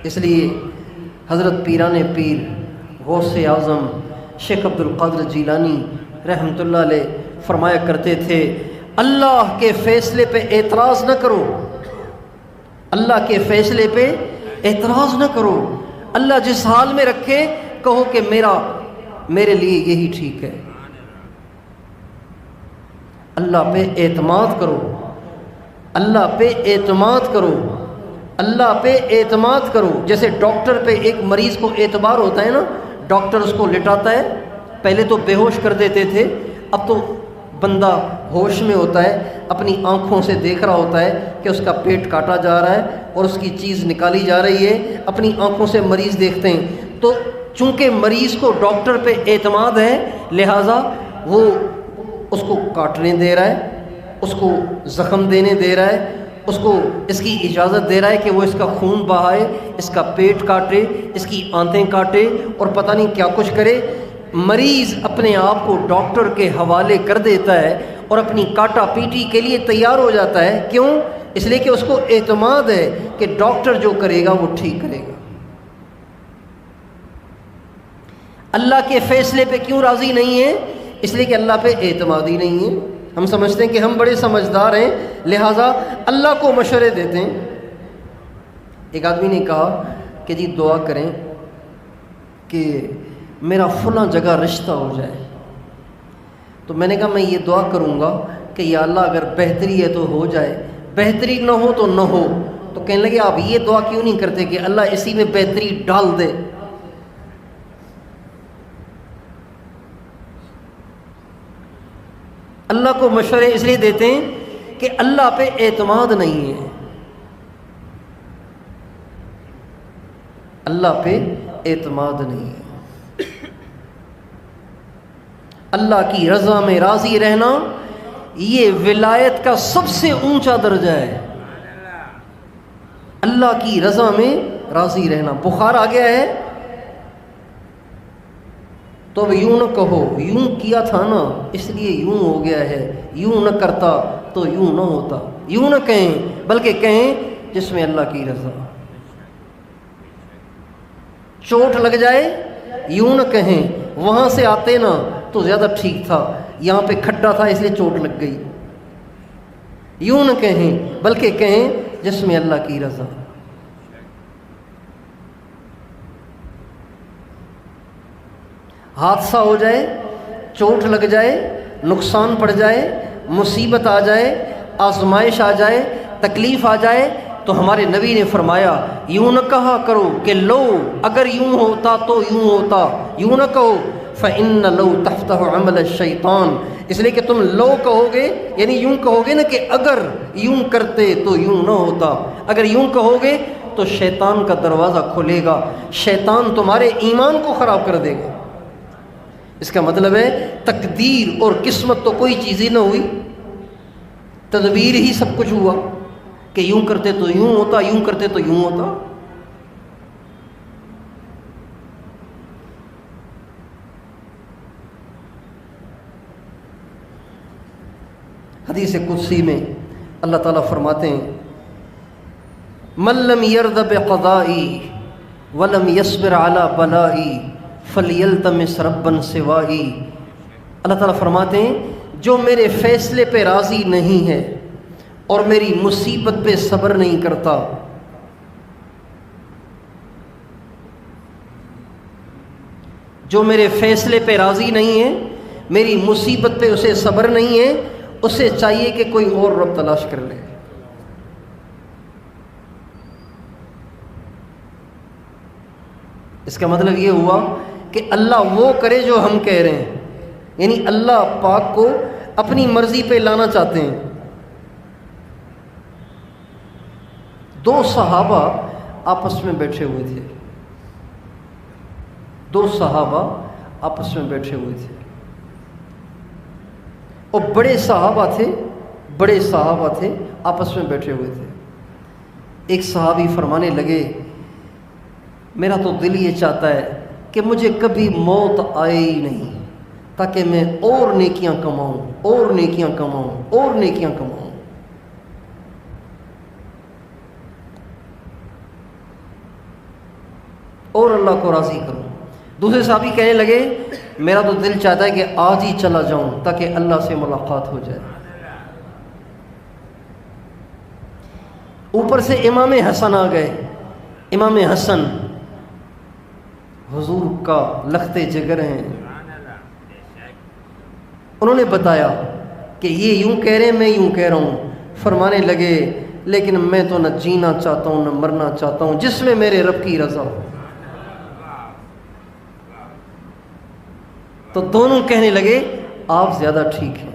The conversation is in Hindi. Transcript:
इसलिए हज़रत पीरान पीर गौसे आज़म शेख अब्दुल क़ादिर जीलानी रहमतुल्लाह अलैह फरमाया करते थे, अल्लाह के फ़ैसले पे एतराज़ न करो, अल्लाह के फ़ैसले पे एतराज़ न करो। अल्लाह जिस हाल में रखे कहो कि मेरे लिए यही ठीक है। अल्लाह पे एतमाद करो, अल्लाह पे एतमाद करो, अल्लाह पे एतमाद करो। जैसे डॉक्टर पे एक मरीज़ को एतबार होता है ना, डॉक्टर उसको लिटाता है, पहले तो बेहोश कर देते थे, अब तो बंदा होश में होता है, अपनी आँखों से देख रहा होता है कि उसका पेट काटा जा रहा है और उसकी चीज़ निकाली जा रही है, अपनी आँखों से मरीज़ देखते हैं। तो चूँकि मरीज़ को डॉक्टर पे एतमाद है, लिहाजा वो उसको काटने दे रहा है, उसको ज़ख़म देने दे रहा है, उसको इसकी इजाज़त दे रहा है कि वो इसका खून बहाए, इसका पेट काटे, इसकी आंतें काटे और पता नहीं क्या कुछ करे। मरीज़ अपने आप को डॉक्टर के हवाले कर देता है और अपनी काटा पीटी के लिए तैयार हो जाता है। क्यों? इसलिए कि उसको एतमाद है कि डॉक्टर जो करेगा वो ठीक करेगा। अल्लाह के फ़ैसले पे क्यों राज़ी नहीं है? इसलिए कि अल्लाह पे एतमाद ही नहीं है। हम समझते हैं कि हम बड़े समझदार हैं, लिहाजा अल्लाह को मशवरे देते हैं। एक आदमी ने कहा कि जी दुआ करें कि मेरा फलां जगह रिश्ता हो जाए। तो मैंने कहा मैं ये दुआ करूँगा कि या अल्लाह अगर बेहतरी है तो हो जाए, बेहतरी न हो तो न हो। तो कहने लगे आप ये दुआ क्यों नहीं करते कि अल्लाह इसी में बेहतरी डाल दे। अल्लाह को मशवरे इसलिए देते हैं कि अल्लाह पे एतमाद नहीं है, अल्लाह पे एतमाद नहीं है। अल्लाह की रज़ा में राज़ी रहना ये विलायत का सबसे ऊंचा दर्जा है। अल्लाह की रज़ा में राज़ी रहना। बुखार आ गया है तो अब यूं न कहो यूं किया था ना इसलिए यूं हो गया है, यूं न करता तो यूं न होता। यूं न कहें बल्कि कहें जिसमें अल्लाह की रज़ा। चोट लग जाए यूं न कहें वहाँ से आते ना तो ज़्यादा ठीक था, यहाँ पे खड्डा था इसलिए चोट लग गई। यूं न कहें बल्कि कहें जिसमें अल्लाह की रज़ा। हादसा हो जाए, चोट लग जाए, नुकसान पड़ जाए, मुसीबत आ जाए, आजमाइश आ जाए, तकलीफ़ आ जाए, तो हमारे नबी ने फरमाया यूं न कहा करो कि लो अगर यूं होता तो यूं होता। यूं न कहो फ़इन्न लो तफ्तहु अमल शैतान, इसलिए कि तुम लो कहोगे यानी यूं कहोगे ना कि अगर यूं करते तो यूं न होता। अगर यूं कहोगे तो शैतान का दरवाज़ा खुलेगा, शैतान तुम्हारे ईमान को ख़राब कर देगा। इसका मतलब है तकदीर और किस्मत तो कोई चीज़ ही ना हुई, तदबीर ही सब कुछ हुआ कि यूं करते तो यूं होता, यूं करते तो यूं होता। हदीस कुदसी में अल्लाह ताला फरमाते हैं मल्लम यर्द बिक़ज़ाई वलम यस्बिर अला बलाई फलियल्तमिस रब्बन सिवाई। अल्लाह ताला फरमाते हैं जो मेरे फ़ैसले पे राज़ी नहीं है और मेरी मुसीबत पे सब्र नहीं करता, जो मेरे फ़ैसले पे राज़ी नहीं है, मेरी मुसीबत पे उसे सब्र नहीं है, उसे चाहिए कि कोई और रब तलाश कर ले। इसका मतलब ये हुआ कि अल्लाह वो करे जो हम कह रहे हैं, यानी अल्लाह पाक को अपनी मर्ज़ी पे लाना चाहते हैं। दो सहाबा आपस में बैठे हुए थे, दो सहाबा आपस में बैठे हुए थे और बड़े सहाबा थे आपस में बैठे हुए थे। एक सहाबी फरमाने लगे मेरा तो दिल ये चाहता है कि मुझे कभी मौत आए ही नहीं ताकि मैं और नेकियां कमाऊं, और नेकियां कमाऊं, और नेकियां कमाऊं। और अल्लाह को राज़ी करूँ। दूसरे साहबी कहने लगे मेरा तो दिल चाहता है कि आज ही चला जाऊँ ताकि अल्लाह से मुलाकात हो जाए। ऊपर से इमाम हसन आ गए। इमाम हसन हुजूर का लखते जिगर हैं। उन्होंने बताया कि ये यूं कह रहे हैं, मैं यूं कह रहा हूँ। फरमाने लगे लेकिन मैं तो न जीना चाहता हूँ न मरना चाहता हूँ, जिसमें मेरे रब की रज़ा हो। तो दोनों कहने लगे आप ज़्यादा ठीक हैं।